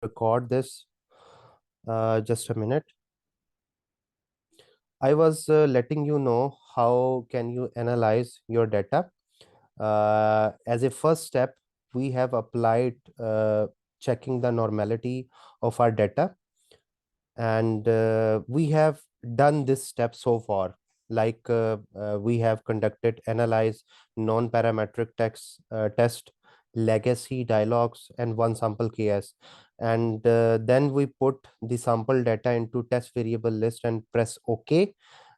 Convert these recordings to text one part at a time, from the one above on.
record this. Just a minute. I was letting you know how can you analyze your data. As a first step, we have applied checking the normality of our data, and we have done this step so far. We have conducted analyze non-parametric text test, legacy dialogues, and one sample KS, and then we put the sample data into test variable list and press OK.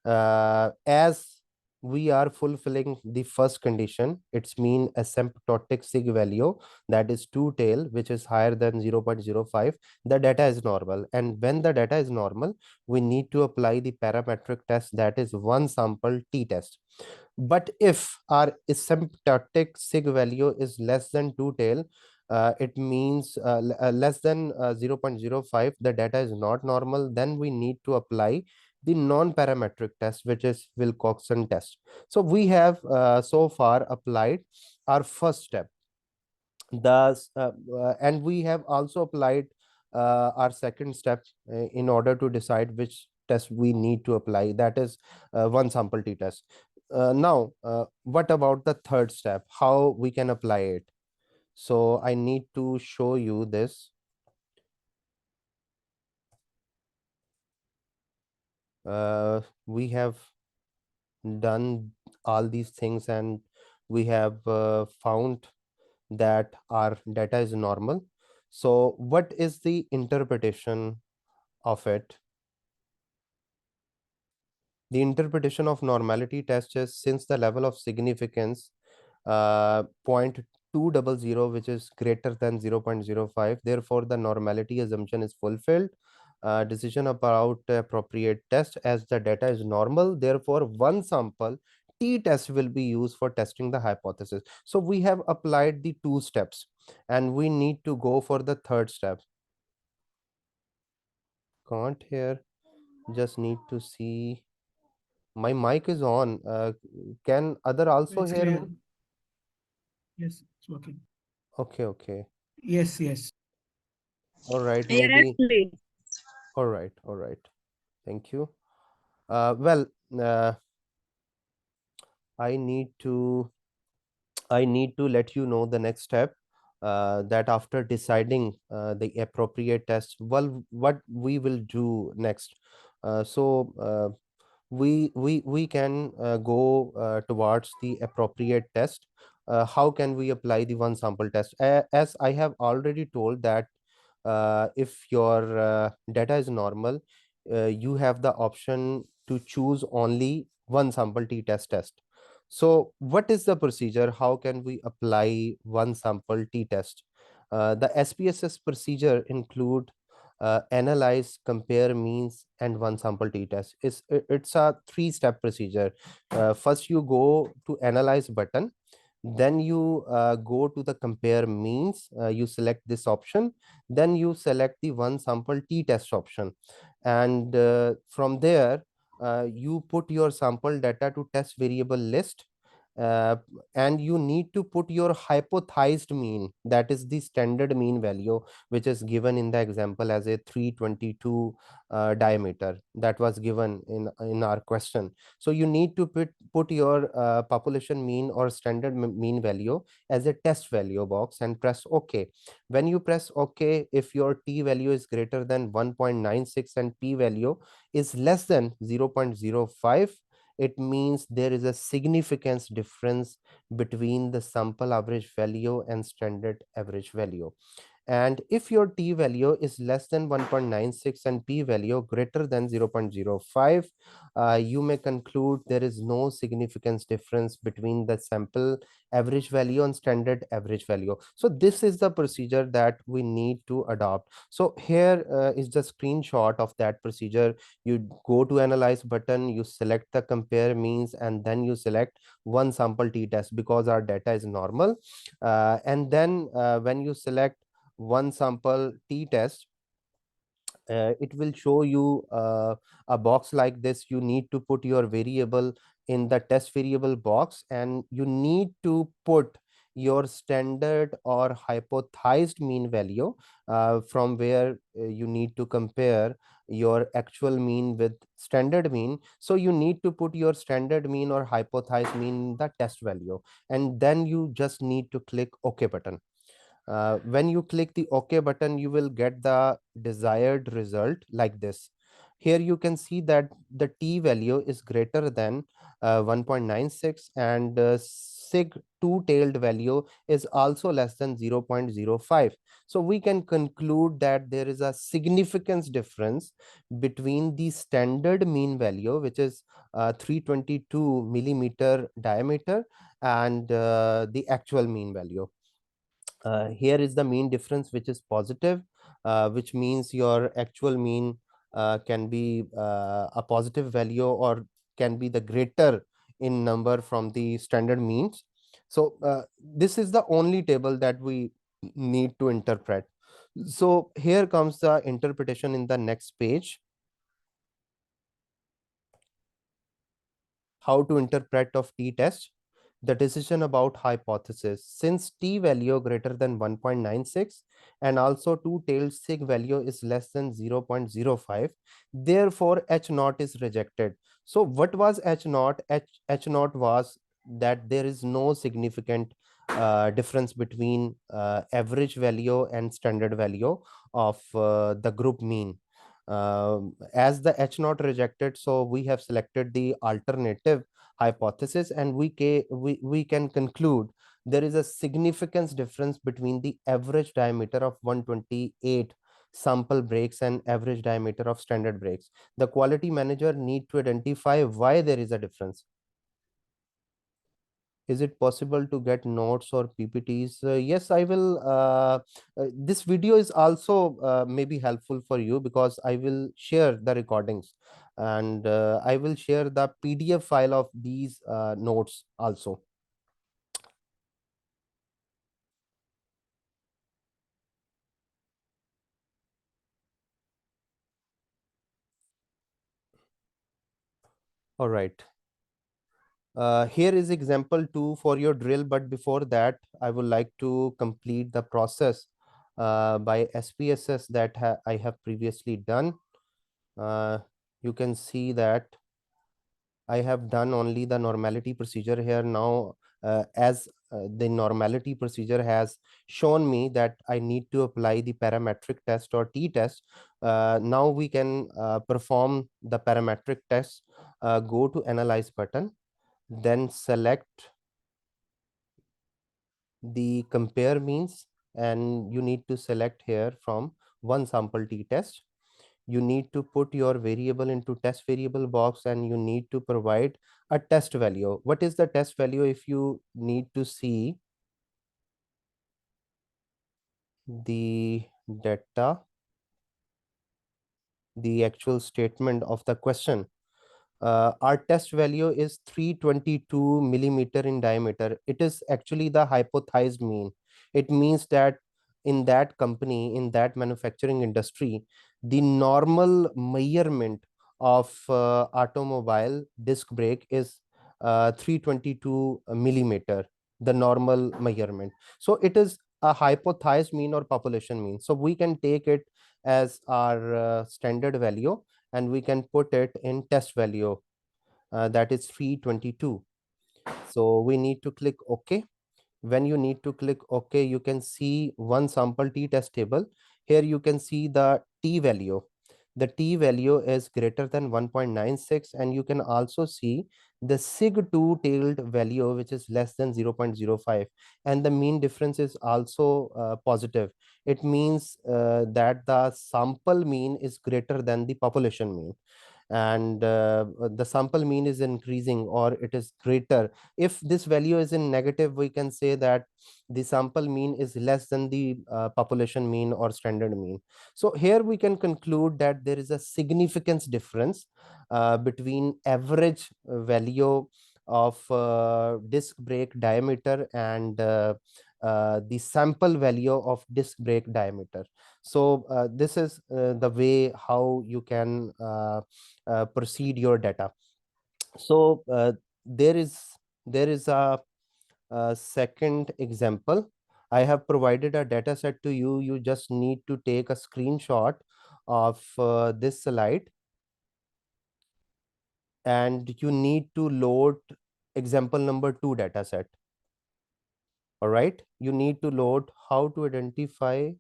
As we are fulfilling the first condition, it's mean asymptotic sig value, that is two tail, which is higher than 0.05. The data is normal, and when the data is normal, we need to apply the parametric test, that is one sample t test. But if our asymptotic sig value is less than two tail, it means less than 0.05, the data is not normal, then we need to apply the non-parametric test, which is Wilcoxon test. So we have so far applied our first step. And we have also applied our second step in order to decide which test we need to apply, that is one sample t test. Now, what about the third step, how we can apply it? So I need to show you this. We have done all these things, and we have found that our data is normal. So what is the interpretation of it? The interpretation of normality test is, since the level of significance 0.200, which is greater than 0.05, therefore the normality assumption is fulfilled. Decision about appropriate test, as the data is normal, therefore one sample t test will be used for testing the hypothesis. So we have applied the two steps, and we need to go for the third step. Can't hear, just need to see. My mic is on. Can other also It's hear clear. me? Yes, it's working. Okay, okay. Yes, yes. All right, Yes, maybe. please. All right, all right. Thank you. Well, uh, I need to I need to let you know the next step. That after deciding the appropriate test, well, what we will do next. We can go towards the appropriate test. How can we apply the one sample test? As I have already told that if your data is normal, you have the option to choose only one sample t-test. So what is the procedure? How can we apply one sample t-test? The SPSS procedure include analyze, compare means, and one sample t-test. It's a three-step procedure. First, you go to analyze button, then you go to the compare means, you select this option, then you select the one sample t-test option, and from there you put your sample data to test variable list, uh, and you need to put your hypothesized mean, that is the standard mean value, which is given in the example as a 322 diameter that was given in our question. So you need to put your population mean or standard mean value as a test value box and press OK. When you press OK, if your t value is greater than 1.96 and p value is less than 0.05, it means there is a significance difference between the sample average value and standard average value. And if your t value is less than 1.96 and p value greater than 0.05, you may conclude there is no significance difference between the sample average value and standard average value. So this is the procedure that we need to adopt. So here is the screenshot of that procedure. You go to analyze button, you select the compare means, and then you select one sample t-test because our data is normal. And then when you select one sample t-test, it will show you a box like this. You need to put your variable in the test variable box, and you need to put your standard or hypothesized mean value, from where you need to compare your actual mean with standard mean. So you need to put your standard mean or hypothesized mean in the test value, and then you just need to click OK button. When you click the OK button, you will get the desired result like this. Here you can see that the t value is greater than 1.96, and sig two-tailed value is also less than 0.05. So we can conclude that there is a significance difference between the standard mean value, which is 322 millimeter diameter, and the actual mean value. Here is the mean difference, which is positive, which means your actual mean can be a positive value, or can be the greater in number from the standard means. So this is the only table that we need to interpret. So here comes the interpretation in the next page. How to interpret of t-test. The decision about hypothesis. Since t value greater than 1.96 and also two-tailed sig value is less than 0.05, therefore h naught is rejected. So what was h naught? H naught was that there is no significant difference between average value and standard value of the group mean. As the H naught rejected, so we have selected the alternative hypothesis, and we can conclude there is a significance difference between the average diameter of 128 sample breaks and average diameter of standard breaks. The quality manager need to identify why there is a difference. Is it possible to get notes or ppts? Yes, I will. This video is also maybe helpful for you, because I will share the recordings, and I will share the pdf file of these notes also. All right. Here is example 2 for your drill, but before that I would like to complete the process by SPSS that I have previously done. You can see that I have done only the normality procedure here now. As the normality procedure has shown me that I need to apply the parametric test or t-test. Now we can perform the parametric test. Go to analyze button, then select the compare means, and you need to select here from one sample t-test. You need to put your variable into test variable box, and you need to provide a test value. What is the test value? If you need to see the data, the actual statement of the question, our test value is 322 millimeter in diameter. It is actually the hypothesized mean. It means that in that company, in that manufacturing industry, the normal measurement of automobile disc brake is 322 millimeter, the normal measurement. So it is a hypothesized mean or population mean. So we can take it as our standard value, and we can put it in test value, that is 322. So we need to click OK. When you need to click OK, you can see one sample t-test table. Here you can see the t value. The t value is greater than 1.96, and you can also see the sig2 tailed value, which is less than 0.05, and the mean difference is also positive. It means that the sample mean is greater than the population mean, and the sample mean is increasing or it is greater. If this value is in negative, we can say that the sample mean is less than the population mean or standard mean. So here we can conclude that there is a significance difference between average value of disc brake diameter and the sample value of disc brake diameter. So this is the way how you can proceed your data. So there is a second example. I have provided a data set to you. You just need to take a screenshot of this slide, and you need to load example number 2 data set. All right. You need to load how to identify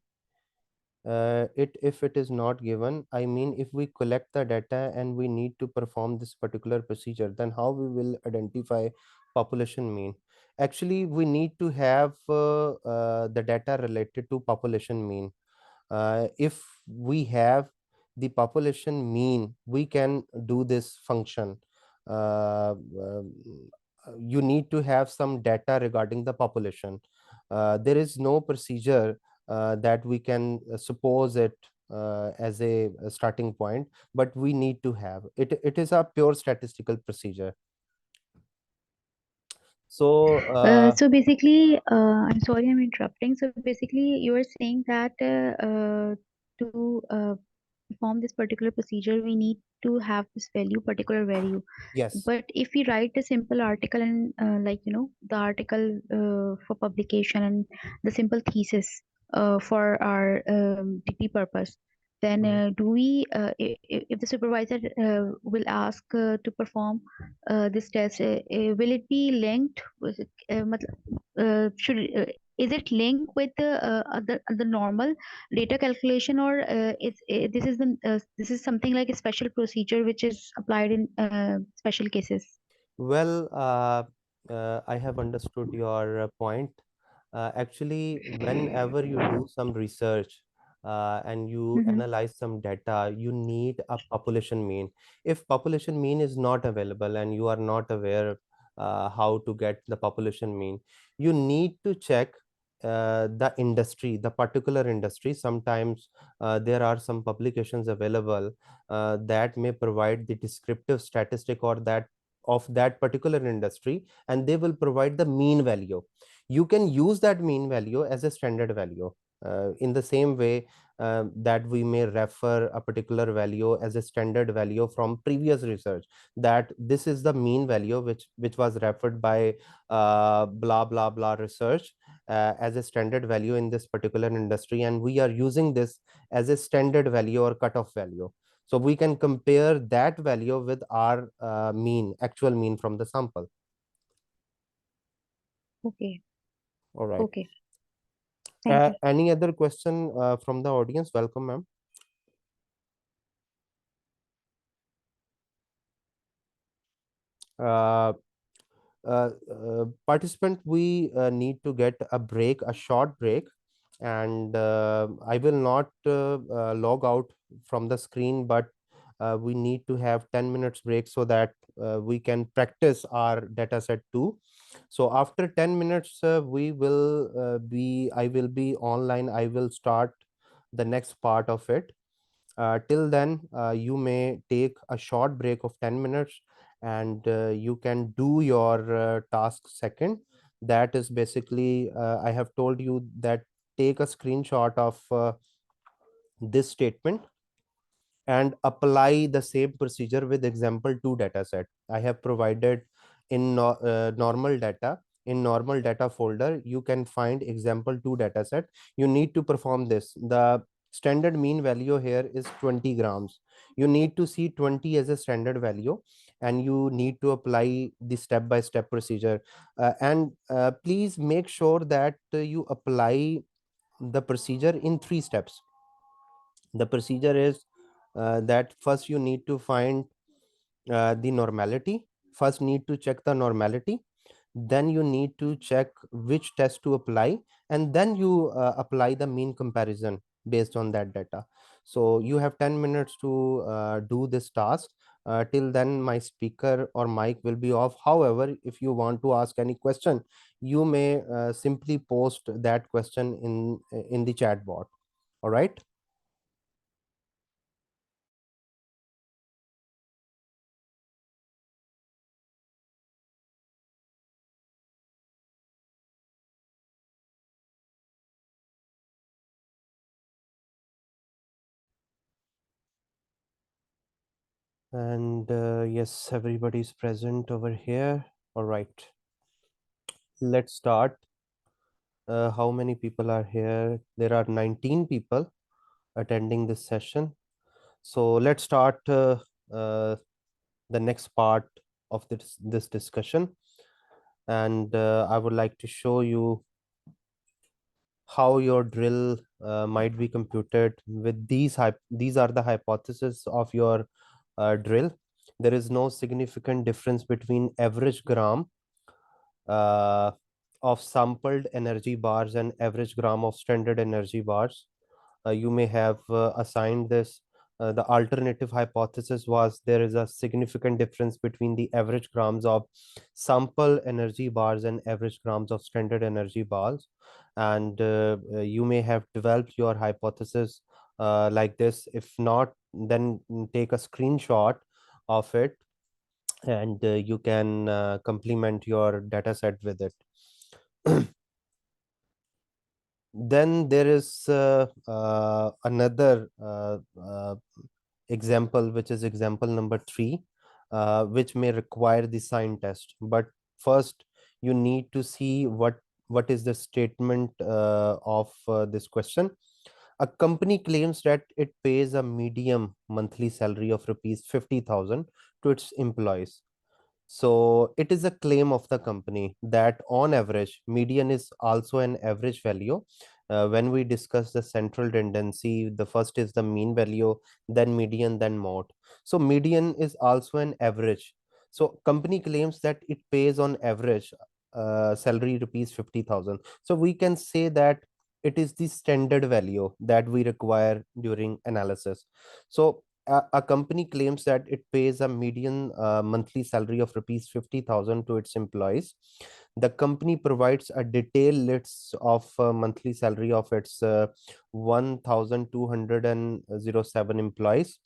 it if it is not given. I mean, if we collect the data and we need to perform this particular procedure, then how we will identify population mean? Actually, we need to have the data related to population mean. If we have the population mean, we can do this function. You need to have some data regarding the population. There is no procedure that we can suppose it as a starting point, but we need to have it. It is a pure statistical procedure. So So basically, I'm sorry I'm interrupting. So basically, you are saying that to perform this particular procedure, we need to have this value, particular value. yes. But if we write a simple article and like the article for publication and the simple thesis for our degree purpose, then Mhm. do we if the supervisor will ask to perform this test, will it be linked with should is it linked with the normal data calculation, or this is something like a special procedure which is applied in special cases? Well, I have understood your point. Actually, whenever you do some research and you Mm-hmm. analyze some data, you need a population mean. If population mean is not available and you are not aware how to get the population mean, you need to check the industry, the particular industry. Sometimes there are some publications available that may provide the descriptive statistic or that of that particular industry, and they will provide the mean value. You can use that mean value as a standard value in the same way that we may refer a particular value as a standard value from previous research, that this is the mean value which was referred by blah blah blah research as a standard value in this particular industry, and we are using this as a standard value or cutoff value. So we can compare that value with our mean, actual mean from the sample. Okay. All right. Okay. Thank you. Any other question from the audience? Welcome, ma'am. Uh, Participant, we need to get a break, a short break, and I will not log out from the screen, but we need to have 10 minutes break so that we can practice our data set too. So after 10 minutes, I will be online. I will start the next part of it. Till then, you may take a short break of 10 minutes, and you can do your task second. That is basically, I have told you that take a screenshot of this statement and apply the same procedure with example 2 data set. I have provided in normal data. In normal data folder, you can find example 2 data set. You need to perform this. The standard mean value here is 20 grams. You need to see 20 as a standard value, and you need to apply the step by step procedure. And please make sure that you apply the procedure in 3 steps. The procedure is that first you need to find the normality. First need to check the normality, then you need to check which test to apply, and then you apply the mean comparison based on that data. So you have 10 minutes to do this task. Till then my speaker or mic will be off. However, if you want to ask any question, you may simply post that question in the chat bot. All right. And yes, everybody's present over here. All right. let's start. How many people are here? There are 19 people attending this session. So let's start uh, the next part of this discussion. And I would like to show you how your drill might be computed with these are the hypotheses of your drill. There is no significant difference between average gram uh, of sampled energy bars and average gram of standard energy bars. You may have assigned this. The alternative hypothesis was there is a significant difference between the average grams of sample energy bars and average grams of standard energy bars. And you may have developed your hypothesis like this. If not, then take a screenshot of it, and you can complement your data set with it. Then there is another example, which is example number 3, which may require the sign test. But first, you need to see what is the statement of this question. A company claims that it pays a medium monthly salary of rupees 50,000 to its employees. So it is a claim of the company that on average, median is also an average value. When we discuss the central tendency, the first is the mean value, then median, then mode. So median is also an average. So company claims that it pays on average salary rupees 50,000. So we can say that it is the standard value that we require during analysis. So a company claims that it pays a median monthly salary of rupees 50,000 to its employees. The company provides a detailed list of monthly salary of its 1,207 employees.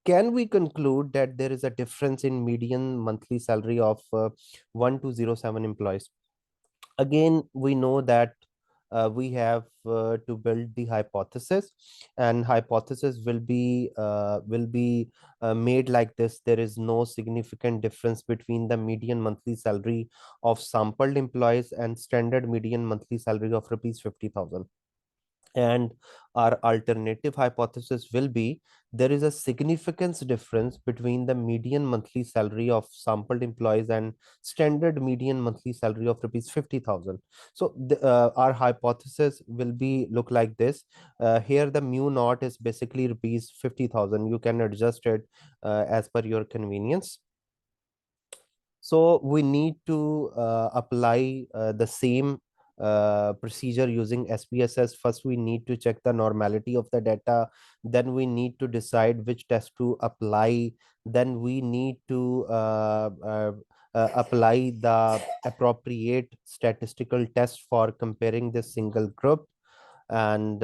Can we conclude that there is a difference in median monthly salary of 1,207 employees? Again, we know that we have to build the hypothesis, and hypothesis will be made like this. There is no significant difference between the median monthly salary of sampled employees and standard median monthly salary of rupees 50,000. And our alternative hypothesis will be there is a significance difference between the median monthly salary of sampled employees and standard median monthly salary of rupees 50,000. So our hypothesis will be look like this. Here the mu naught is basically rupees 50,000. You can adjust it as per your convenience. So we need to apply the same procedure using SPSS. First, we need to check the normality of the data. Then we need to decide which test to apply. Then we need to apply the appropriate statistical test for comparing this single group. And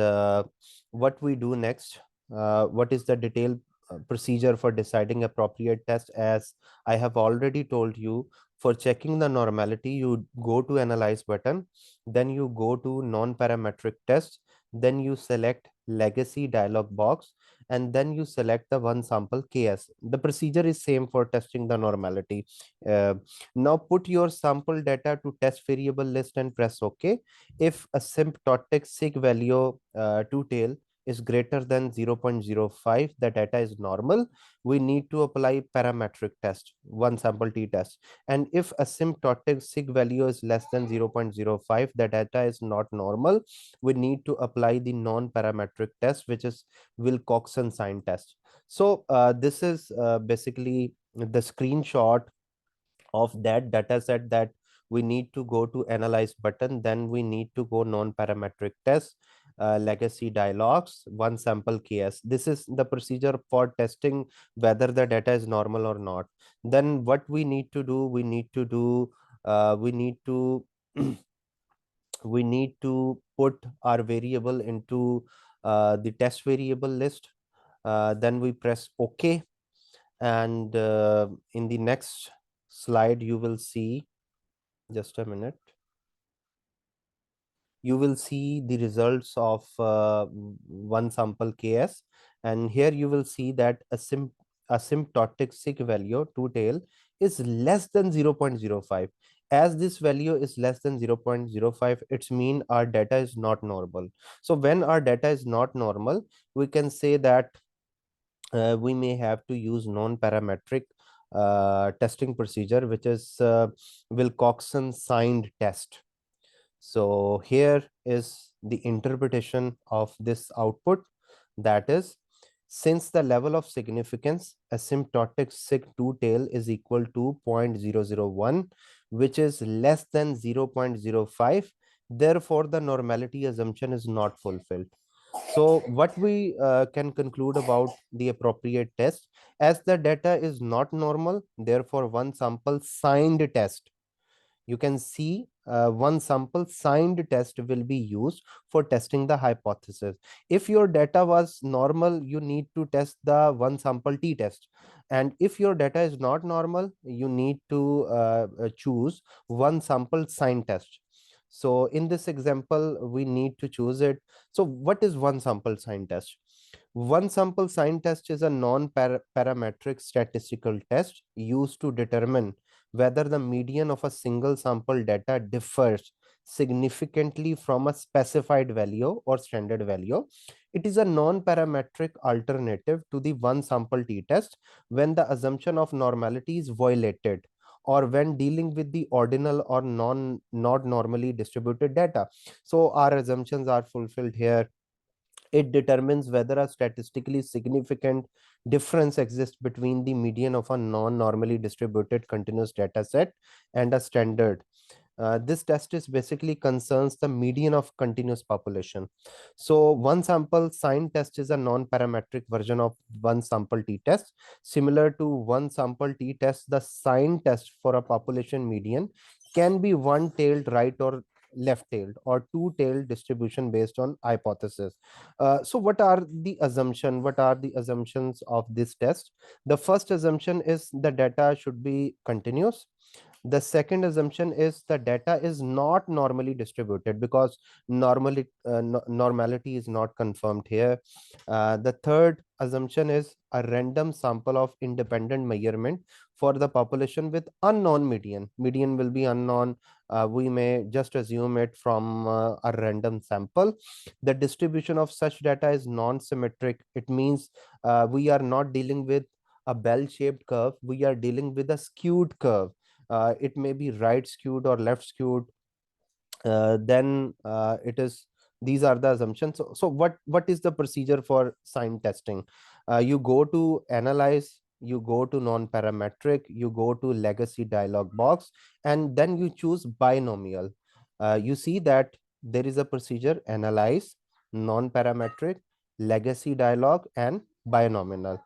what we do next, what is the detailed procedure for deciding appropriate test? As I have already told you, for checking the normality, you go to analyze button, then you go to non-parametric test, then you select legacy dialog box, and then you select the one sample KS. The procedure is same for testing the normality. uh, Now put your sample data to test variable list and press OK. If asymptotic sig value to tail is greater than 0.05, the data is normal. We need to apply parametric test, one sample t test. And if asymptotic sig value is less than 0.05, the data is not normal. We need to apply the non-parametric test, which is Wilcoxon sign test. So this is basically the screenshot of that data set that we need to go to analyze button. Then we need to go non-parametric test, legacy dialogues, one sample KS. This is the procedure for testing whether the data is normal or not. Then what we need to do, we need to we need to put our variable into the test variable list. Then we press OK. And in the next slide, you will see, just a minute, you will see the results of one sample KS. And here you will see that asymptotic sig value to tail is less than 0.05. As this value is less than 0.05, it's mean our data is not normal. So when our data is not normal, we can say that we may have to use non-parametric testing procedure, which is Wilcoxon signed test. So here is the interpretation of this output. That is, since the level of significance asymptotic sig2 tail is equal to 0.001, which is less than 0.05, therefore the normality assumption is not fulfilled. So what we can conclude about the appropriate test, as the data is not normal, therefore one sample signed test, you can see one sample signed test will be used for testing the hypothesis. If your data was normal, you need to test the one sample t test, and if your data is not normal, you need to choose one sample signed test. So in this example we need to choose it. So what is one sample signed test? One sample sign test is a non-parametric statistical test used to determine whether the median of a single sample data differs significantly from a specified value or standard value. It is a non-parametric alternative to the one sample t-test when the assumption of normality is violated, or when dealing with the ordinal or not normally distributed data. So our assumptions are fulfilled here. It determines whether a statistically significant difference exists between the median of a non-normally distributed continuous data set and a standard. This test is basically concerns the median of continuous population. So one sample sign test is a non-parametric version of one sample t-test. Similar to one sample t-test, the sign test for a population median can be one-tailed right or left-tailed or two-tailed distribution based on hypothesis. So what are the assumption? What are the assumptions of this test? The first assumption is the data should be continuous. The second assumption is the data is not normally distributed, because normality is not confirmed here. The third assumption is a random sample of independent measurement for the population with unknown median. Median will be unknown. We may just assume it from a random sample. The distribution of such data is non-symmetric. It means we are not dealing with a bell-shaped curve. We are dealing with a skewed curve. It may be right skewed or left skewed. Then it is, these are the assumptions. So what is the procedure for sign testing? You go to analyze, you go to non-parametric, you go to legacy dialog box, and then you choose binomial. You see that there is a procedure: analyze, non-parametric, legacy dialog, and binomial.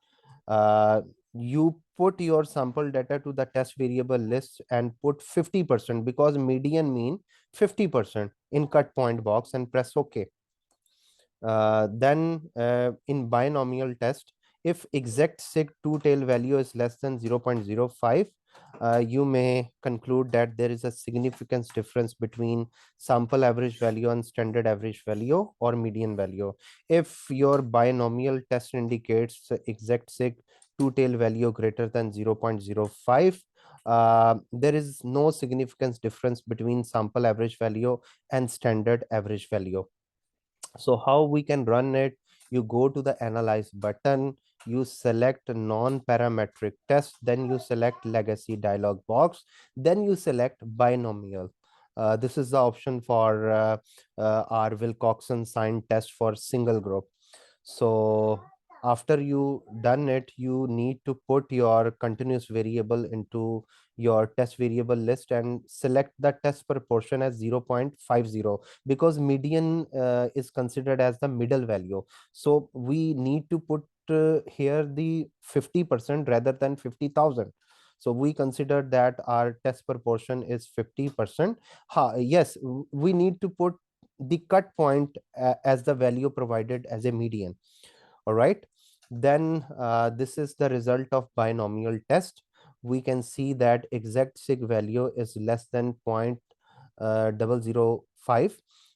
You put your sample data to the test variable list and put 50%, because median mean 50% in cut point box, and press OK. Then in binomial test, if exact sig2 tail value is less than 0.05, you may conclude that there is a significance difference between sample average value and standard average value or median value. If your binomial test indicates exact sig2 tail value greater than 0.05, there is no significance difference between sample average value and standard average value. So how we can run it? You go to the analyze button, you select non-parametric test, then you select legacy dialog box, then you select binomial. This is the option for our Wilcoxon sign test for single group. So after you done it, you need to put your continuous variable into your test variable list and select the test proportion as 0.50, because median is considered as the middle value. So we need to put here the 50% rather than 50,000. So we consider that our test proportion is 50%. Yes, we need to put the cut point as the value provided as a median. All right. Then this is the result of binomial test. We can see that exact sig value is less than 0.005.